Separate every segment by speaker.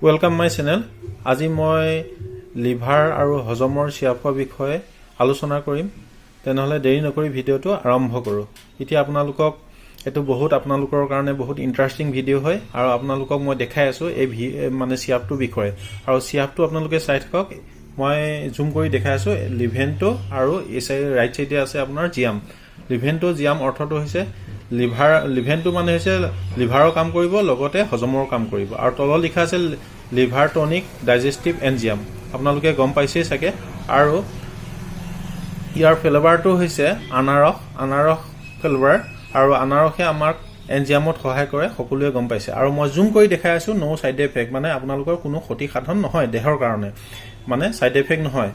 Speaker 1: Welcome my channel. আজি মই liver আৰু হজমৰ চিৰাপৰ বিষয়ে আলোচনা কৰিম। তেনেহ'লে দেৰি নকৰি ভিডিঅ'টো আৰম্ভ কৰোঁ। এতিয়া আপোনালোকক এইটো আপোনালোকৰ কাৰণে বহুত ইণ্টাৰেষ্টিং ভিডিঅ' হয় আৰু আপোনালোকক মই দেখাই আছোঁ এই চিৰাপটোৰ বিষয়ে। আৰু চিৰাপটো আপোনালোকে চাই থাকক। মই জুম কৰি দেখাই আছোঁ লিভেণ্টো আৰু এই ৰাইট চাইডে আছে আপোনাৰ জিয়াম। লিভেণ্টো জিয়াম অৰ্থটো হৈছে লিভেণ্টো মানে হৈছে লিভাৰৰ কাম কৰিব, লগতে হজমৰ কাম কৰিব। আৰু তলত লিখা আছে লিভাৰ টনিক ডাইজেষ্টিভ এনজিয়াম। আপোনালোকে গম পাইছেই চাগে। আৰু ইয়াৰ ফ্লেভাৰটো হৈছে আনাৰস ফ্লেভাৰ। আৰু আনাৰসে আমাক এনজিয়ামত সহায় কৰে, সকলোৱে গম পাইছে। আৰু মই জুম কৰি দেখাই আছোঁ নো ছাইড এফেক্ট, মানে আপোনালোকৰ কোনো ক্ষতি সাধন নহয় দেহৰ কাৰণে, মানে ছাইড এফেক্ট নহয়।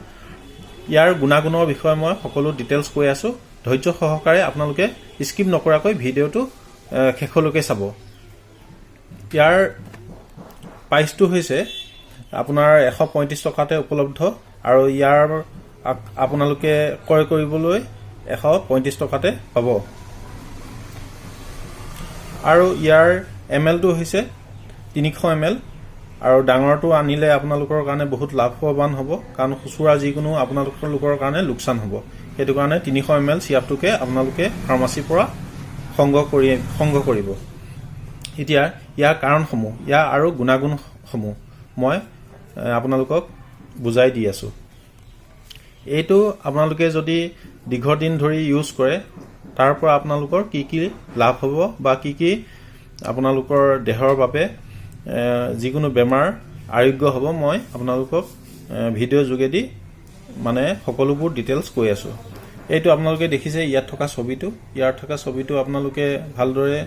Speaker 1: ইয়াৰ গুণাগুণৰ বিষয়ে মই সকলো ডিটেইলছ কৈ আছোঁ। ধৈৰ্য সহকাৰে আপোনালোকে স্কিপ নকৰাকৈ ভিডিঅ'টো শেষলৈকে চাব। ইয়াৰ প্ৰাইচটো হৈছে আপোনাৰ 135 টকাতে উপলব্ধ আৰু ইয়াৰ আপোনালোকে ক্ৰয় কৰিবলৈ 135 টকাতে পাব। আৰু ইয়াৰ ML-টো হৈছে 300 ml। আৰু ডাঙৰটো আনিলে আপোনালোকৰ কাৰণে বহুত লাভৱান হ'ব, কাৰণ খুচুৰা যিকোনো আপোনালোকৰ কাৰণে লোকচান হ'ব। সেইটো কাৰণে 300 ml চিৰাপটোকে আপোনালোকে ফাৰ্মাচীৰ পৰা সংগ্ৰহ কৰিব। এতিয়া ইয়াৰ কাৰণসমূহ, ইয়াৰ আৰু গুণাগুণসমূহ মই আপোনালোকক বুজাই দি আছোঁ। এইটো আপোনালোকে যদি দীৰ্ঘদিন ধৰি ইউজ কৰে, তাৰ পৰা আপোনালোকৰ কি কি লাভ হ'ব বা কি কি আপোনালোকৰ দেহৰ বাবে যিকোনো বেমাৰ আৰোগ্য হ'ব, মই আপোনালোকক ভিডিঅ'ৰ যোগেদি সকলোবোৰ ডিটেইলছ কৈ আছোঁ। এইটো আপোনালোকে দেখিছে ইয়াত থকা ছবিটো আপোনালোকে ভালদৰে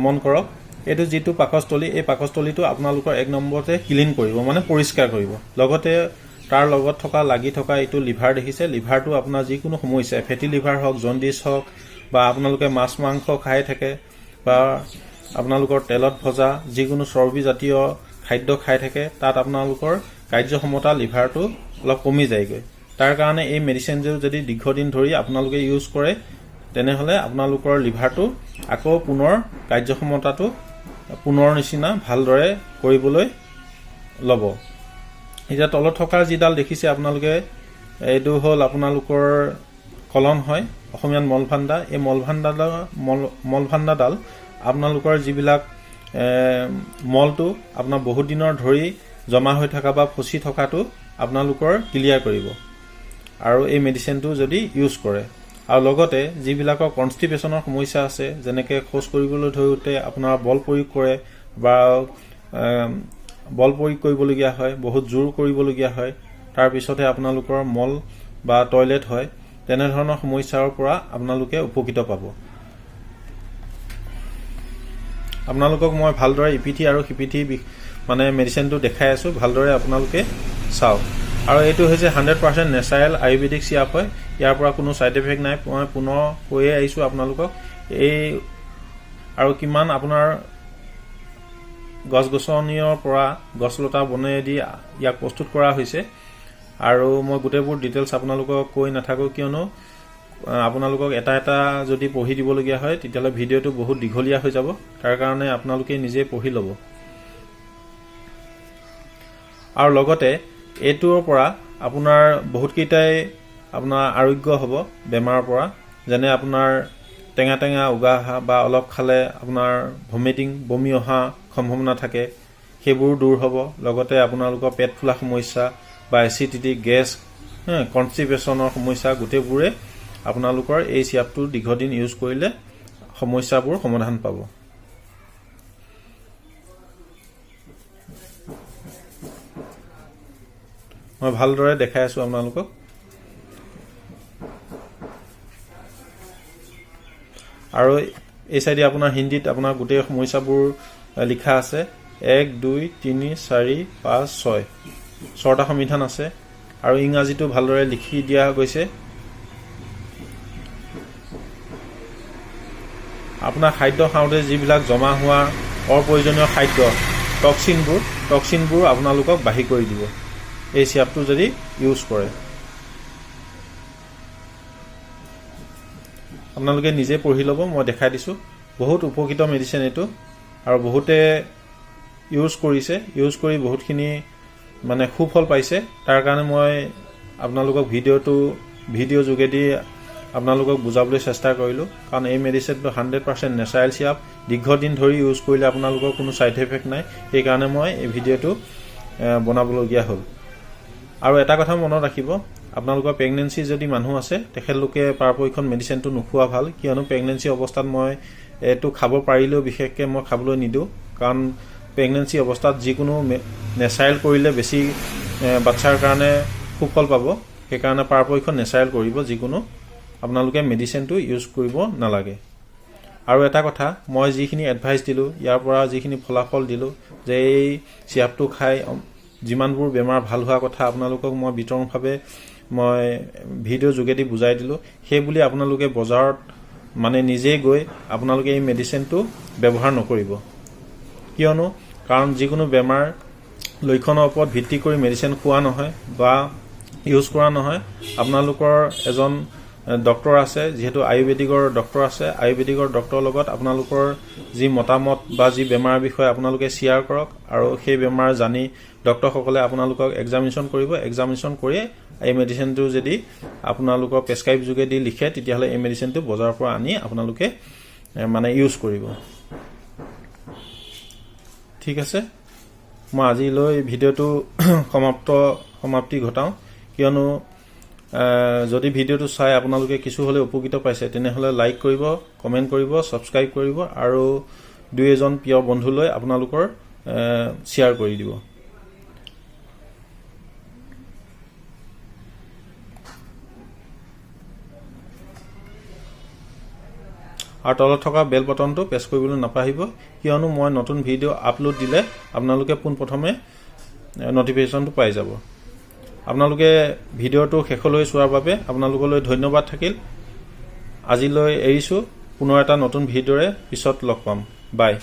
Speaker 1: মন কৰক। এইটো যিটো পাকস্থলী, এই পাকস্থলীটো আপোনালোকৰ 1 নম্বৰতে ক্লিন কৰিব, মানে পৰিষ্কাৰ কৰিব। লগতে তাৰ লগত লাগি থকা এইটো লিভাৰ দেখিছে। লিভাৰটো আপোনাৰ যিকোনো সমস্যা, ফেটি লিভাৰ হওক, জণ্ডিছ হওক, বা আপোনালোকে মাছ মাংস খাই থাকে, বা আপোনালোকৰ তেলত ভজা যিকোনো চৰ্বিজাতীয় খাদ্য খাই থাকে, তাত আপোনালোকৰ কাৰ্যক্ষমতা লিভাৰটো অলপ কমি যায়গৈ। তাৰ কাৰণে এই মেডিচিনযোৰ যদি দীৰ্ঘদিন ধৰি আপোনালোকে ইউজ কৰে, তেনেহ'লে আপোনালোকৰ লিভাৰটো আকৌ পুনৰ কাৰ্যক্ষমতাটো পুনৰ নিচিনা ভালদৰে কৰিবলৈ ল'ব। এতিয়া তলত থকা যিডাল দেখিছে আপোনালোকে, এইটো হ'ল আপোনালোকৰ কলন হয়, অসমীয়াত মলভাণ্ডা। এই মলভাণ্ডাডাল আপোনালোকৰ যিবিলাক মলটো আপোনাৰ বহুত দিনৰ ধৰি জমা হৈ থকা বা ফচি থকাটো আপোনালোকৰ ক্লিয়াৰ কৰিব, আৰু এই মেডিচিনটো যদি ইউজ কৰে। আৰু লগতে যিবিলাকৰ কনষ্টিপেশ্যনৰ সমস্যা আছে, যেনেকৈ শৌচ কৰিবলৈ ধৰোঁতে আপোনাৰ বল প্ৰয়োগ কৰে বা বল প্ৰয়োগ কৰিবলগীয়া হয়, বহুত জোৰ কৰিবলগীয়া হয়, তাৰপিছতহে আপোনালোকৰ মল বা টয়লেট হয়, তেনেধৰণৰ সমস্যাৰ পৰা আপোনালোকে উপকৃত পাব। আপোনালোকক মই ভালদৰে ইপিঠি আৰু সিপিঠি মেডিচিনটো দেখাই আছোঁ, ভালদৰে আপোনালোকে চাওক। আৰু এইটো হৈছে 100% নেচাৰেল আয়ুৰ্বেদিক চিৰাপ হয়। ইয়াৰ পৰা কোনো ছাইড এফেক্ট নাই। মই পুনৰ কৈয়ে আহিছোঁ আপোনালোকক। আৰু কিমান আপোনাৰ গছ-গছনিৰ পৰা গছলতা বনেদি ইয়াক প্ৰস্তুত কৰা হৈছে। আৰু মই গোটেইবোৰ ডিটেইলছ আপোনালোকক কৈ নাথাকোঁ, কিয়নো আপোনালোকক এটা এটা যদি পঢ়ি দিবলগীয়া হয়, তেতিয়াহ'লে ভিডিঅ'টো বহুত দীঘলীয়া হৈ যাব। তাৰ কাৰণে আপোনালোকে নিজে পঢ়ি ল'ব। আৰু লগতে এইটোৰ পৰা আপোনাৰ বহুতকেইটাই আপোনাৰ আৰোগ্য হ'ব বেমাৰৰ পৰা। যেনে আপোনাৰ টেঙা উগা অহা বা অলপ খালে আপোনাৰ বমি অহা সম্ভাৱনা থাকে, সেইবোৰ দূৰ হ'ব। লগতে আপোনালোকৰ পেট ফুলা সমস্যা বা এচিডিটি, গেছ, কনষ্টিপেশ্যনৰ সমস্যা, গোটেইবোৰে আপোনালোকৰ এই চিৰাপটো দীৰ্ঘদিন ইউজ কৰিলে সমস্যাবোৰ সমাধান পাব। মই ভালদৰে দেখাই আছোঁ আপোনালোকক। আৰু এই চাইডে আপোনাৰ হিন্দীত আপোনাৰ গোটেই সমস্যাবোৰ লিখা আছে। 1, 2, 3, 4, 5, 6 ছটা সমিধান আছে। আৰু ইংৰাজীটো ভালদৰে লিখি দিয়া গৈছে। আপোনাৰ খাদ্য খাওঁতে যিবিলাক জমা হোৱা অপ্ৰয়োজনীয় খাদ্য, টক্সিনবোৰ আপোনালোকক বাহিৰ কৰি দিব এই চিৰাপটো যদি ইউজ কৰে। আপোনালোকে নিজে পঢ়ি ল'ব, মই দেখাই দিছোঁ। বহুত উপকৃত মেডিচিন এইটো, আৰু বহুতে ইউজ কৰিছে, ইউজ কৰি বহুতখিনি মানে সুফল পাইছে। তাৰ কাৰণে মই আপোনালোকক ভিডিঅ' যোগেদি আপোনালোকক বুজাবলৈ চেষ্টা কৰিলোঁ। কাৰণ এই মেডিচিনটো 100% নেচাৰেল চিৰাপ, দীৰ্ঘদিন ধৰি ইউজ কৰিলে আপোনালোকৰ কোনো ছাইড এফেক্ট নাই। সেইকাৰণে মই এই ভিডিঅ'টো বনাবলগীয়া হ'ল। আৰু এটা কথা মনত ৰাখিব, আপোনালোকৰ প্ৰেগনেঞ্চি যদি মানুহ আছে তেখেতলোকে পৰাপক্ষত মেডিচিনটো নোখোৱা ভাল। কিয়নো প্ৰেগনেঞ্চি অৱস্থাত মই এইটো খাব পাৰিলেও বিশেষকৈ মই খাবলৈ নিদিওঁ। কাৰণ প্ৰেগনেঞ্চি অৱস্থাত যিকোনো নেচাৰেল কৰিলে বেছি বাচ্চাৰ কাৰণে সুফল পাব। সেইকাৰণে পৰাপক্ষত নেচাৰেল কৰিব, যিকোনো আপোনালোকে মেডিচিনটো ইউজ কৰিব নালাগে। আৰু এটা কথা, মই যিখিনি এডভাইচ দিলোঁ, ইয়াৰ পৰা যিখিনি ফলাফল দিলোঁ যে এই চিৰাপটো খাই যিমানবোৰ বেমাৰ ভাল হোৱা কথা আপোনালোকক মই বিতৰণভাৱে মই ভিডিঅ' যোগেদি বুজাই দিলোঁ, সেই বুলি আপোনালোকে বজাৰত মানে নিজেই গৈ আপোনালোকে এই মেডিচিনটো ব্যৱহাৰ নকৰিব। কিয়নো কাৰণ যিকোনো বেমাৰ লক্ষণৰ ওপৰত ভিত্তি কৰি মেডিচিন খোৱা নহয় বা ইউজ কৰা নহয়। আপোনালোকৰ এজন ডক্টৰ আছে, যিহেতু আয়ুৰ্বেদিকৰ ডক্টৰ আছে, আয়ুৰ্বেদিকৰ ডক্টৰৰ লগত আপোনালোকৰ যি মতামত বা যি বেমাৰৰ বিষয়ে আপোনালোকে শ্বেয়াৰ কৰক। আৰু সেই বেমাৰ জানি ডক্টৰসকলে আপোনালোকক এক্সামিনেশ্যন কৰিব। এক্সামিনেশ্যন কৰি এই মেডিচিনটো যদি আপোনালোকৰ প্ৰেছক্ৰাইব যোগেদি লিখে, তেতিয়াহ'লে এই মেডিচিনটো বজাৰৰ পৰা আনি আপোনালোকে মানে ইউজ কৰিব। ঠিক আছে, মই আজিলৈ ভিডিঅ'টো সমাপ্তি ঘটাওঁ। কিয়নো যদি ভিডিঅ'টো চাই আপোনালোকে কিছু হ'লে উপকৃত পাইছে, তেনেহ'লে লাইক কৰিব, কমেণ্ট কৰিব, ছাবস্ক্ৰাইব কৰিব আৰু 2-এজন প্ৰিয় বন্ধুলৈ আপোনালোকৰ শ্বেয়াৰ কৰি দিব। আৰু তলত থকা বেল বটনটো প্ৰেছ কৰিবলৈ নাপাহৰিব। কিয়নো মই নতুন ভিডিঅ' আপলোড দিলে আপোনালোকে পোনপ্ৰথমে নটিফিকেশ্যনটো পাই যাব। আপোনালোকে ভিডিঅ'টো শেষলৈ চোৱাৰ বাবে আপোনালোকলৈ ধন্যবাদ থাকিল। আজিলৈ এৰিছোঁ। পুনৰ এটা নতুন ভিডিঅ'ৰে পিছত লগ পাম। বাই।